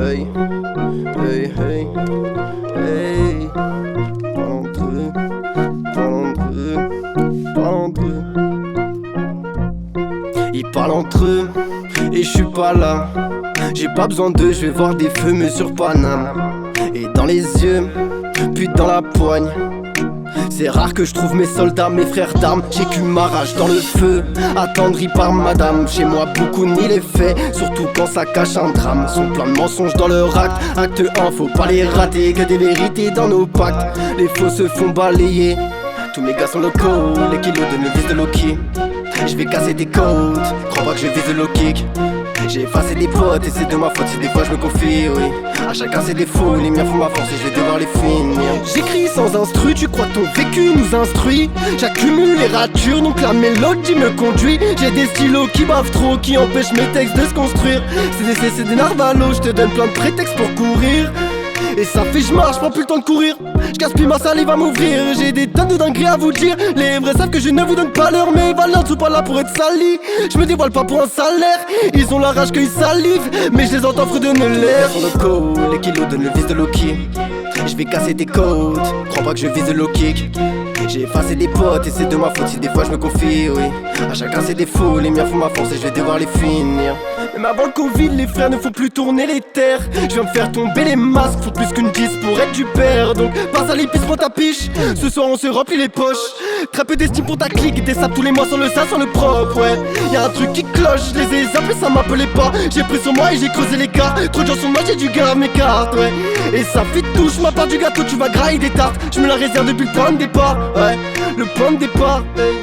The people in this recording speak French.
hey, hey, hey, hey. Parlent entre eux. Ils parlent entre eux et je suis pas là. J'ai pas besoin d'eux, je vais voir des feux mais sur Paname. Et dans les yeux, puis dans la poigne. C'est rare que je trouve mes soldats, mes frères d'armes. J'ai qu'une ma rage dans le feu, attendri par madame. Chez moi beaucoup nient les faits, surtout quand ça cache un drame. Sont plein de mensonges dans leur acte. Acte 1, faut pas les rater, que des vérités dans nos pactes. Les faux se font balayer, tous mes gars sont locaux. Les kilos de le vis de Loki. Je vais casser des côtes, crois pas que je vise le low kick. J'ai effacé des potes et c'est de ma faute si des fois je me confie, oui. À chacun ses défauts, les miens font ma force et je vais devoir les finir. J'écris sans instru, tu crois que ton vécu nous instruit. J'accumule les ratures, donc la mélodie me conduit. J'ai des stylos qui bavent trop, qui empêchent mes textes de se construire. C'est des narvalos, je te donne plein de prétextes pour courir. Et ça fait je marche, prends plus le temps de courir. Je gaspille ma salive à m'ouvrir. J'ai des tonnes de dingueries à vous dire. Les vrais savent que je ne vous donne pas l'heure, mais valeurs ne sont pas là pour être salis. Je me dévoile pas pour un salaire. Ils ont la rage qu'ils salivent, mais je les entends fredonner l'air. Sur le code, les kilos donnent le vis de Loki. Je vais casser des côtes, crois pas que je vise le low kick. J'ai effacé des potes et c'est de ma faute si des fois je me confie, oui. À chacun ses défauts, les miens font ma force et je vais devoir les finir. Même avant le Covid, les frères ne font plus tourner les terres. Je viens me faire tomber les masques, faut plus qu'une 10 pour être du père. Donc passe à l'épice pour ta piche, ce soir on se remplit les poches. Très peu d'estime pour ta clique, des sables tous les mois sans le sale, sans le propre, ouais. Y'a un truc qui cloche, je les ai zappés, ça m'appelait pas. J'ai pris sur moi et j'ai creusé l'écart. Trop de gens sur moi, j'ai dû garder mes cartes, ouais. Et ça fait touche, ma part du gâteau, tu vas grailler des tartes. Je me la réserve depuis le point de départ, ouais. Le point de départ, hey.